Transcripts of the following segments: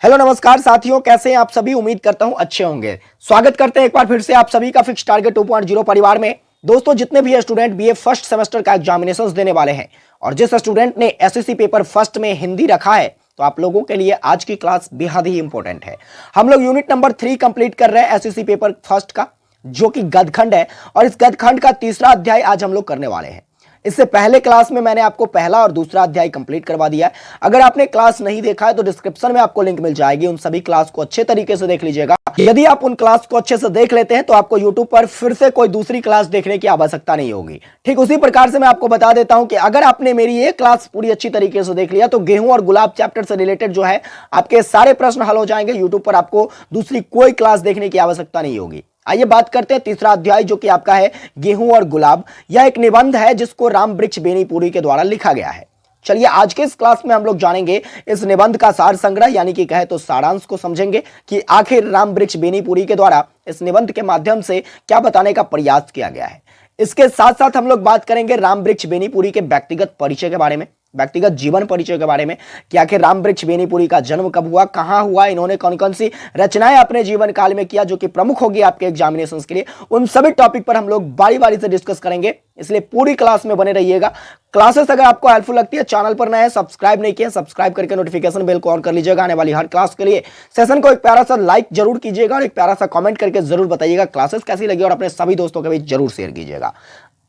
Hello नमस्कार साथियों, कैसे हैं आप सभी। उम्मीद करता हूं अच्छे होंगे। स्वागत करते हैं एक बार फिर से आप सभी का फिक्स टारगेट 2.0 परिवार में। दोस्तों, जितने भी स्टूडेंट बीए फर्स्ट सेमेस्टर का एग्जामिनेशंस देने वाले हैं और जिस स्टूडेंट ने एसएससी पेपर फर्स्ट में हिंदी रखा है, तो आप लोगों के लिए आज की क्लास बेहद ही इंपॉर्टेंट है। हम लोग यूनिट नंबर 3 कंप्लीट कर रहे हैं एसएससी पेपर फर्स्ट का, जो कि गद्यखंड है, और इस गद्यखंड का तीसरा अध्याय आज हम लोग करने वाले हैं। इससे पहले क्लास में मैंने आपको पहला और दूसरा अध्याय कंप्लीट करवा दिया है। अगर आपने क्लास नहीं देखा है तो डिस्क्रिप्शन में आपको लिंक मिल जाएगी, उन सभी क्लास को अच्छे तरीके से देख लीजिएगा। यदि आप उन क्लास को अच्छे से देख लेते हैं तो आपको यूट्यूब पर फिर से कोई दूसरी क्लास देखने की आवश्यकता नहीं होगी। ठीक उसी प्रकार से मैं आपको बता देता हूं कि अगर आपने मेरी ये क्लास पूरी अच्छी तरीके से देख लिया तो गेहूं और गुलाब चैप्टर से रिलेटेड जो है आपके सारे प्रश्न हल हो जाएंगे। यूट्यूब पर आपको दूसरी कोई क्लास देखने की आवश्यकता नहीं होगी। आइए बात करते हैं तीसरा अध्याय, जो कि आपका है गेहूं और गुलाब। यह एक निबंध है जिसको रामवृक्ष बेनीपुरी के द्वारा लिखा गया है। चलिए आज के इस क्लास में हम लोग जानेंगे इस निबंध का सार संग्रह, यानी कि कहे तो सारांश को समझेंगे कि आखिर रामवृक्ष बेनीपुरी के द्वारा इस निबंध के माध्यम से क्या बताने का प्रयास किया गया है। इसके साथ साथ हम लोग बात करेंगे रामवृक्ष बेनीपुरी के व्यक्तिगत परिचय के बारे में, व्यक्तिगत जीवन परिचय के बारे में कि आखिर रामवृक्ष बेनीपुरी का जन्म कब हुआ, कहां हुआ, इन्होंने कौन कौन सी रचनाएं अपने जीवन काल में किया जो कि प्रमुख होगी आपके एग्जामिनेशंस के लिए। उन सभी टॉपिक पर हम लोग बारी बारी से डिस्कस करेंगे, इसलिए पूरी क्लास में बने रहिएगा। क्लासेस अगर आपको हेल्पफुल लगती है, चैनल पर नए हैं, सब्सक्राइब नहीं किया, सब्सक्राइब करके नोटिफिकेशन बेल को ऑन कर लीजिएगा आने वाली हर क्लास के लिए। सेशन को एक प्यारा सा लाइक जरूर कीजिएगा और एक प्यारा सा कमेंट करके जरूर बताइएगा क्लासेस कैसी लगी और अपने सभी दोस्तों के बीच जरूर शेयर कीजिएगा।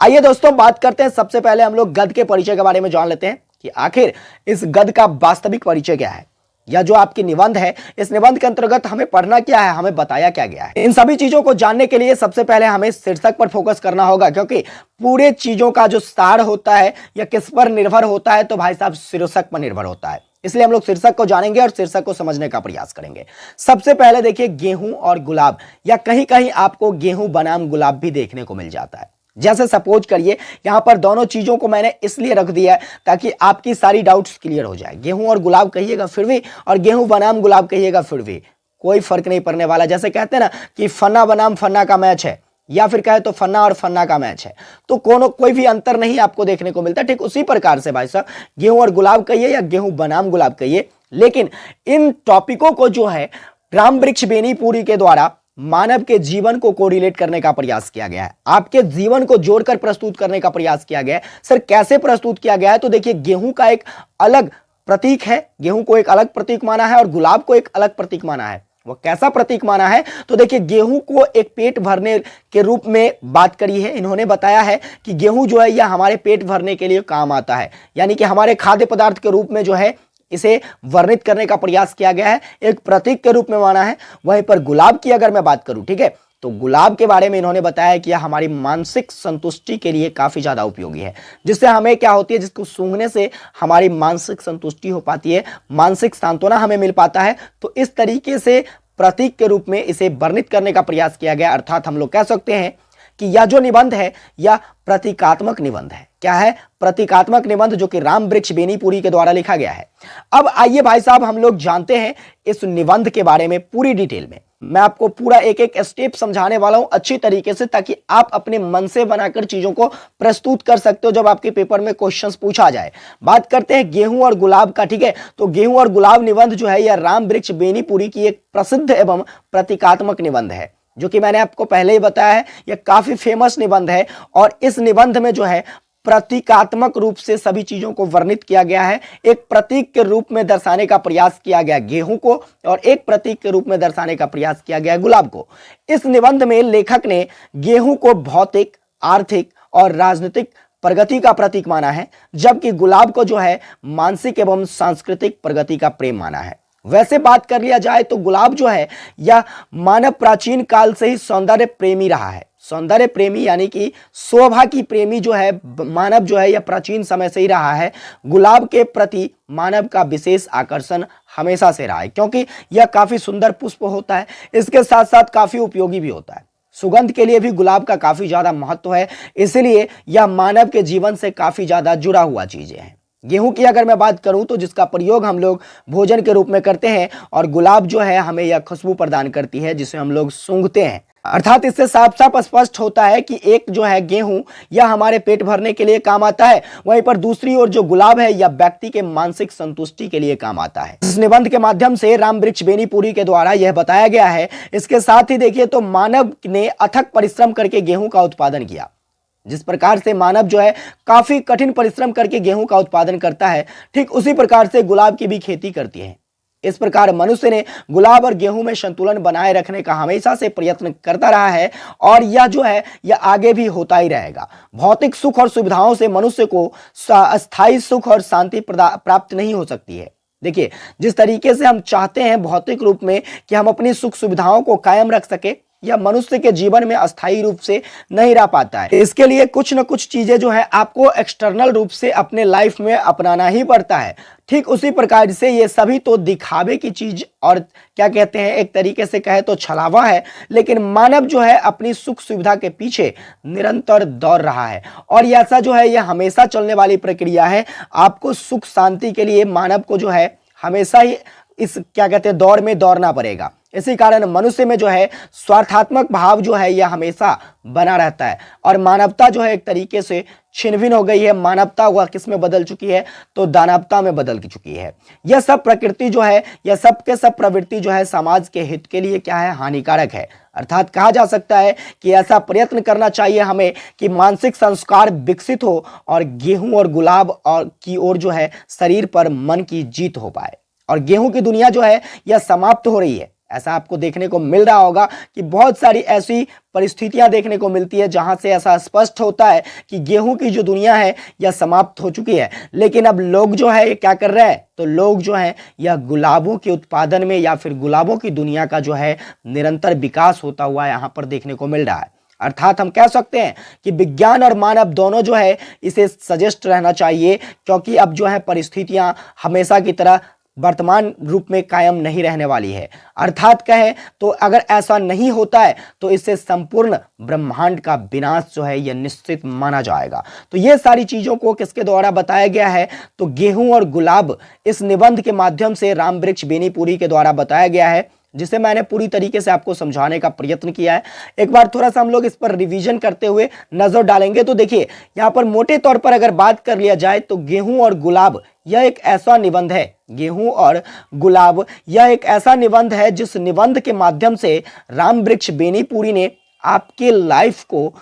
आइए दोस्तों बात करते हैं, सबसे पहले हम लोग गद्य के परिचय के बारे में जान लेते हैं कि आखिर इस गद्य का वास्तविक परिचय क्या है, या जो आपकी निबंध है, इस निबंध के अंतर्गत हमें पढ़ना क्या है, हमें बताया क्या गया है। इन सभी चीजों को जानने के लिए सबसे पहले हमें शीर्षक पर फोकस करना होगा, क्योंकि पूरे चीजों का जो सार होता है या किस पर निर्भर होता है, तो भाई साहब शीर्षक पर निर्भर होता है। इसलिए हम लोग शीर्षक को जानेंगे और शीर्षक को समझने का प्रयास करेंगे। सबसे पहले देखिए गेहूं और गुलाब, या कहीं कहीं आपको गेहूं बनाम गुलाब भी देखने को मिल जाता है। जैसे सपोज करिए यहां पर दोनों चीजों को मैंने इसलिए रख दिया है ताकि आपकी सारी डाउट्स क्लियर हो जाए। गेहूं और गुलाब कहिएगा फिर भी, और गेहूं बनाम गुलाब कहिएगा फिर भी, कोई फर्क नहीं पड़ने वाला। जैसे कहते हैं ना कि फन्ना बनाम फन्ना का मैच है, या फिर कहे तो फन्ना और फन्ना का मैच है, तो कोई भी अंतर नहीं आपको देखने को मिलता। ठीक उसी प्रकार से भाई साहब गेहूं और गुलाब कहिए या गेहूं बनाम गुलाब कहिए, लेकिन इन टॉपिकों को जो है रामवृक्ष बेनीपुरी के द्वारा मानव के जीवन को कोरिलेट करने का प्रयास किया गया है, आपके जीवन को जोड़कर प्रस्तुत करने का प्रयास किया गया है। सर कैसे प्रस्तुत किया गया है, तो देखिए गेहूं का एक अलग प्रतीक है, गेहूं को एक अलग प्रतीक माना है और गुलाब को एक अलग प्रतीक माना है। वो कैसा प्रतीक माना है, तो देखिए गेहूं को एक पेट भरने के रूप में बात करी है। इन्होंने बताया है कि गेहूं जो है यह हमारे पेट भरने के लिए काम आता है, यानी कि हमारे खाद्य पदार्थ के रूप में जो है इसे वर्णित करने का प्रयास किया गया है, एक प्रतीक के रूप में माना है। वहीं पर गुलाब की अगर मैं बात करूं, ठीक है, तो गुलाब के बारे में इन्होंने बताया कि यह हमारी मानसिक संतुष्टि के लिए काफी ज्यादा उपयोगी है, जिससे हमें क्या होती है, जिसको सूंघने से हमारी मानसिक संतुष्टि हो पाती है, मानसिक सांत्वना हमें मिल पाता है। तो इस तरीके से प्रतीक के रूप में इसे वर्णित करने का प्रयास किया गया। अर्थात हम लोग कह सकते हैं कि यह जो निबंध है यह प्रतीकात्मक निबंध है। क्या है? प्रतीकात्मक निबंध, जो कि रामवृक्ष बेनीपुरी के द्वारा लिखा गया है। अब आइए भाई साहब हम लोग जानते हैं इस निबंध के बारे में पूरी डिटेल में। मैं आपको पूरा एक एक स्टेप समझाने वाला हूं अच्छी तरीके से, ताकि आप अपने मन से बनाकर चीजों को प्रस्तुत कर सकते हो जब आपके पेपर में क्वेश्चंस पूछा जाए। बात करते हैं गेहूं और गुलाब का, ठीक है। तो गेहूं और गुलाब निबंध जो है यह रामवृक्ष बेनीपुरी की एक प्रसिद्ध एवं प्रतीकात्मक निबंध है, जो कि मैंने आपको पहले ही बताया है यह काफी फेमस निबंध है। और इस निबंध में जो है प्रतीकात्मक रूप से सभी चीजों को वर्णित किया गया है। एक प्रतीक के रूप में दर्शाने का प्रयास किया गया गेहूं को, और एक प्रतीक के रूप में दर्शाने का प्रयास किया गया गुलाब को। इस निबंध में लेखक ने गेहूं को भौतिक, आर्थिक और राजनीतिक प्रगति का प्रतीक माना है, जबकि गुलाब को जो है मानसिक एवं सांस्कृतिक प्रगति का प्रेम माना है। वैसे बात कर लिया जाए तो गुलाब जो है यह मानव प्राचीन काल से ही सौंदर्य प्रेमी रहा है। सौंदर्य प्रेमी यानी कि शोभा की प्रेमी जो है मानव जो है यह प्राचीन समय से ही रहा है। गुलाब के प्रति मानव का विशेष आकर्षण हमेशा से रहा है, क्योंकि यह काफी सुंदर पुष्प होता है, इसके साथ साथ काफी उपयोगी भी होता है। सुगंध के लिए भी गुलाब का काफी ज्यादा महत्व है, इसलिए यह मानव के जीवन से काफी ज्यादा जुड़ा हुआ चीजें हैं। गेहूं की अगर मैं बात करूं तो जिसका प्रयोग हम लोग भोजन के रूप में करते हैं, और गुलाब जो है हमें यह खुशबू प्रदान करती है जिसे हम लोग सूंघते हैं। अर्थात इससे साफ साफ स्पष्ट होता है कि एक जो है गेहूं यह हमारे पेट भरने के लिए काम आता है, वहीं पर दूसरी ओर जो गुलाब है यह व्यक्ति के मानसिक संतुष्टि के लिए काम आता है। इस निबंध के माध्यम से रामवृक्ष बेनीपुरी के द्वारा यह बताया गया है। इसके साथ ही देखिए तो मानव ने अथक परिश्रम करके गेहूं का उत्पादन किया। जिस प्रकार से मानव जो है काफी कठिन परिश्रम करके गेहूं का उत्पादन करता है, ठीक उसी प्रकार से गुलाब की भी खेती करती है। इस प्रकार मनुष्य ने गुलाब और गेहूं में संतुलन बनाए रखने का हमेशा से प्रयत्न करता रहा है और यह जो है यह आगे भी होता ही रहेगा। भौतिक सुख और सुविधाओं से मनुष्य को अस्थायी सुख और शांति प्राप्त नहीं हो सकती है। देखिए, जिस तरीके से हम चाहते हैं भौतिक रूप में कि हम अपनी सुख सुविधाओं को कायम रख सके, यह मनुष्य के जीवन में अस्थायी रूप से नहीं रह पाता है। इसके लिए कुछ न कुछ चीजें जो है आपको एक्सटर्नल रूप से अपने लाइफ में अपनाना ही पड़ता है। ठीक उसी प्रकार से ये सभी तो दिखावे की चीज और क्या कहते हैं, एक तरीके से कहे तो छलावा है, लेकिन मानव जो है अपनी सुख सुविधा के पीछे निरंतर दौड़ रहा है और ऐसा जो है यह हमेशा चलने वाली प्रक्रिया है। आपको सुख शांति के लिए मानव को जो है हमेशा ही इस क्या कहते हैं दौड़ में दौड़ना पड़ेगा। इसी कारण मनुष्य में जो है स्वार्थात्मक भाव जो है यह हमेशा बना रहता है और मानवता जो है एक तरीके से छिन्न हो गई है। मानवता वह किस में बदल चुकी है, तो दानवता में बदल चुकी है। यह सब प्रकृति जो है, यह सब के सब प्रवृत्ति जो है समाज के हित के लिए क्या है, हानिकारक है। अर्थात कहा जा सकता है कि ऐसा प्रयत्न करना चाहिए हमें कि मानसिक संस्कार विकसित हो और गेहूं और गुलाब और की ओर जो है शरीर पर मन की जीत हो पाए। और गेहूं की दुनिया जो है यह समाप्त हो रही है। ऐसा आपको देखने को मिल रहा होगा कि बहुत सारी ऐसी परिस्थितियां देखने को मिलती है जहां से ऐसा स्पष्ट होता है कि गेहूं की जो दुनिया है यह समाप्त हो चुकी है। लेकिन अब लोग जो है ये क्या कर रहे हैं, तो लोग जो है यह गुलाबों के उत्पादन में या फिर गुलाबों की दुनिया का जो है निरंतर विकास होता हुआ यहां पर देखने को मिल रहा है। अर्थात हम कह सकते हैं कि विज्ञान और मानव दोनों जो है इसे सजेस्ट रहना चाहिए, क्योंकि अब जो है परिस्थितियां हमेशा की तरह वर्तमान रूप में कायम नहीं रहने वाली है। अर्थात कहें तो अगर ऐसा नहीं होता है तो इससे संपूर्ण ब्रह्मांड का विनाश जो है यह निश्चित माना जाएगा। तो ये सारी चीजों को किसके द्वारा बताया गया है, तो गेहूं और गुलाब इस निबंध के माध्यम से रामवृक्ष बेनीपुरी के द्वारा बताया गया है, जिसे मैंने पूरी तरीके से आपको समझाने का प्रयत्न किया है। एक बार थोड़ा सा हम लोग इस पर रिवीजन करते हुए नजर डालेंगे तो देखिए यहाँ पर मोटे तौर पर अगर बात कर लिया जाए तो गेहूं और गुलाब यह एक ऐसा निबंध है, गेहूं और गुलाब यह एक ऐसा निबंध है जिस निबंध के माध्यम से रामवृक्ष बेनीपुरी ने आपके लाइफ को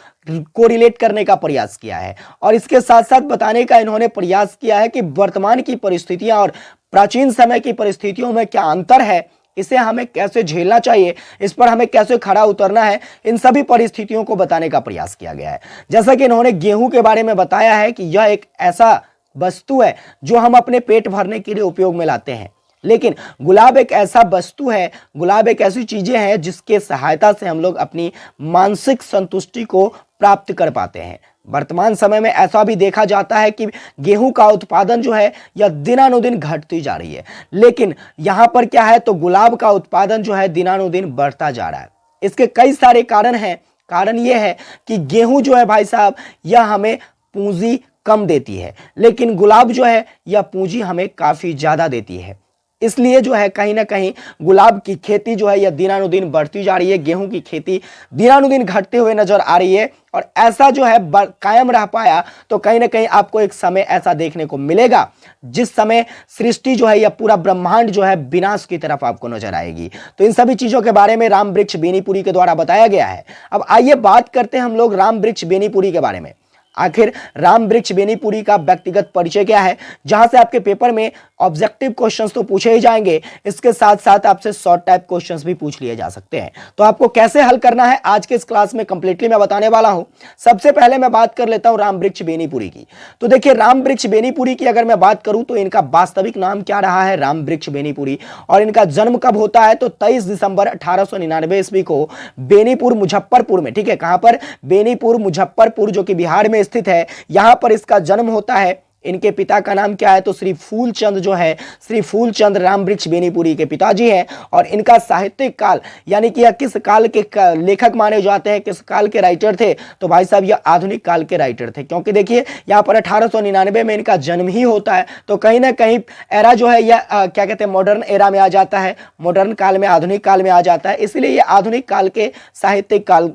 रिलेट करने का प्रयास किया है और इसके साथ साथ बताने का इन्होंने प्रयास किया है कि वर्तमान की परिस्थितियां और प्राचीन समय की परिस्थितियों में क्या अंतर है, इसे हमें कैसे झेलना चाहिए, इस पर हमें कैसे खड़ा उतरना है, इन सभी परिस्थितियों को बताने का प्रयास किया गया है। जैसा कि इन्होंने गेहूं के बारे में बताया है कि यह एक ऐसा वस्तु है जो हम अपने पेट भरने के लिए उपयोग में लाते हैं, लेकिन गुलाब एक ऐसा वस्तु है, गुलाब एक ऐसी चीजें हैं जिसके सहायता से हम लोग अपनी मानसिक संतुष्टि को प्राप्त कर पाते हैं। वर्तमान समय में ऐसा भी देखा जाता है कि गेहूं का उत्पादन जो है यह दिनानुदिन घटती जा रही है, लेकिन यहां पर क्या है, तो गुलाब का उत्पादन जो है दिनानुदिन बढ़ता जा रहा है। इसके कई सारे कारण हैं। कारण यह है कि गेहूं जो है भाई साहब यह हमें पूंजी कम देती है, लेकिन गुलाब जो है यह पूंजी हमें काफी ज्यादा देती है। इसलिए जो है कहीं ना कहीं गुलाब की खेती जो है यह दिनानुदिन बढ़ती जा रही है, गेहूं की खेती दिनानुदिन घटते हुए नजर आ रही है। और ऐसा जो है कायम रह पाया तो कहीं ना कहीं आपको एक समय ऐसा देखने को मिलेगा जिस समय सृष्टि जो है या पूरा ब्रह्मांड जो है विनाश की तरफ आपको नजर आएगी। तो इन सभी चीजों के बारे में रामवृक्ष बेनीपुरी के द्वारा बताया गया है। अब आइए बात करते हैं हम लोग रामवृक्ष बेनीपुरी के बारे में। आखिर रामवृक्ष बेनीपुरी का व्यक्तिगत परिचय क्या है, जहां से आपके पेपर में ऑब्जेक्टिव क्वेश्चंस तो पूछे ही जाएंगे, इसके साथ साथ आपसे शॉर्ट टाइप क्वेश्चंस भी पूछ लिए जा सकते हैं। तो आपको कैसे हल करना है आज के इस क्लास में कंप्लीटली मैं बताने वाला हूं। सबसे पहले मैं बात कर लेता हूं रामवृक्ष बेनीपुरी की। तो देखिए रामवृक्ष बेनीपुरी की अगर मैं बात करूं तो इनका वास्तविक नाम क्या रहा है, रामवृक्ष बेनीपुरी। और इनका जन्म कब होता है, तो 23 दिसंबर 1899 ईस्वी को बेनीपुर मुजफ्फरपुर में, ठीक है, कहां पर, बेनीपुर मुजफ्फरपुर जो कि बिहार में स्थित है, यहां पर इसका जन्म होता है। इनके पिता का नाम क्या है? तो श्री फूलचंद जो है, श्री फूलचंद रामवृक्ष बेनीपुरी के पिताजी हैं। और इनका साहित्यिक काल यानी कि यह किस काल के लेखक माने जाते हैं, किस काल के राइटर थे? तो भाई साहब यह आधुनिक काल के राइटर थे, क्योंकि देखिए यहाँ पर 1899 में इनका जन्म ही होता है। तो कहीं ना कहीं एरा जो है यह क्या कहते हैं, मॉडर्न एरा में आ जाता है, मॉडर्न काल में, आधुनिक काल में आ जाता है। इसलिए यह आधुनिक काल के साहित्यिक काल,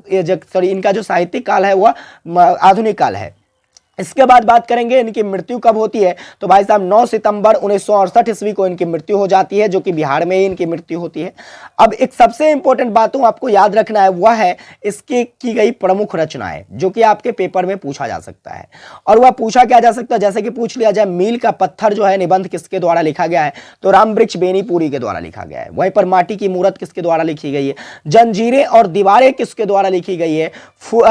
सॉरी इनका जो साहित्यिक काल है वह आधुनिक काल है। इसके बाद बात करेंगे इनकी मृत्यु कब होती है। तो भाई साहब 9 सितंबर 1968 ईस्वी को इनकी मृत्यु हो जाती है, जो कि बिहार में ही इनकी मृत्यु होती है। अब एक सबसे इंपॉर्टेंट बातों आपको याद रखना है, वह है इसकी की गई प्रमुख रचनाएं, जो कि आपके पेपर में पूछा जा सकता है। और वह पूछा क्या जा सकता है, जैसे कि पूछ लिया जाए मील का पत्थर जो है निबंध किसके द्वारा लिखा गया है? तो रामवृक्ष बेनीपुरी के द्वारा लिखा गया है। वहीं पर माटी की मूरत किसके द्वारा लिखी गई है? जंजीरें और दीवारें किसके द्वारा लिखी गई है?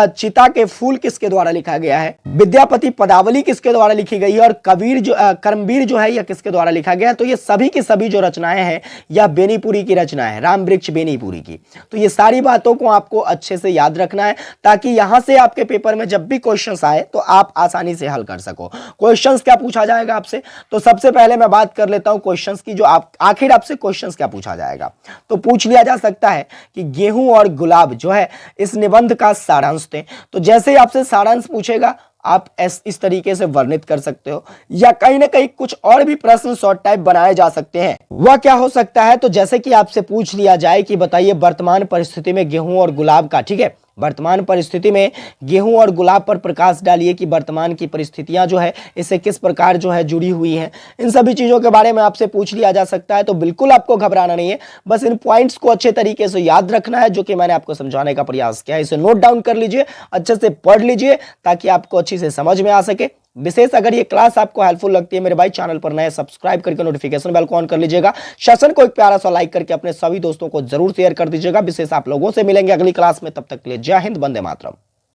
चिता के फूल किसके द्वारा लिखा गया है? विद्यापति पदावली किसके द्वारा लिखी गई है? और कर्मवीर जो है यह किसके द्वारा लिखा गया है? तो ये सभी की सभी जो रचनाएं हैं यह बेनीपुरी की रचना है, रामवृक्ष बेनीपुरी की। तो ये सारी बातों को आपको अच्छे से याद रखना है, ताकि यहां से आपके पेपर में जब भी क्वेश्चंस आए तो आप आसानी से हल कर सको। क्वेश्चंस क्या पूछा जाएगा आपसे? तो सबसे पहले मैं बात कर लेता हूं क्वेश्चंस की, जो आखिर आपसे क्वेश्चंस क्या पूछा जाएगा। तो पूछ लिया जा सकता है कि गेहूं और गुलाब जो है इस निबंध का सारांश दें। तो जैसे ही आपसे सारांश पूछेगा आप इस तरीके से वर्णित कर सकते हो, या कहीं ना कहीं कुछ और भी प्रश्न शॉर्ट टाइप बनाए जा सकते हैं। वह क्या हो सकता है? तो जैसे कि आपसे पूछ लिया जाए कि बताइए वर्तमान परिस्थिति में गेहूं और गुलाब का, ठीक है, वर्तमान परिस्थिति में गेहूं और गुलाब पर प्रकाश डालिए कि वर्तमान की परिस्थितियां जो है इससे किस प्रकार जो है जुड़ी हुई हैं। इन सभी चीज़ों के बारे में आपसे पूछ लिया जा सकता है। तो बिल्कुल आपको घबराना नहीं है, बस इन पॉइंट्स को अच्छे तरीके से याद रखना है, जो कि मैंने आपको समझाने का प्रयास किया है। इसे नोट डाउन कर लीजिए, अच्छे से पढ़ लीजिए, ताकि आपको अच्छी से समझ में आ सके। विशेष अगर ये क्लास आपको हेल्पफुल लगती है मेरे भाई, चैनल पर नए सब्सक्राइब करके नोटिफिकेशन बेल को ऑन कर लीजिएगा। सेशन को एक प्यारा सा लाइक करके अपने सभी दोस्तों को जरूर शेयर कर दीजिएगा। विशेष आप लोगों से मिलेंगे अगली क्लास में, तब तक के लिए जय हिंद, वंदे मातरम।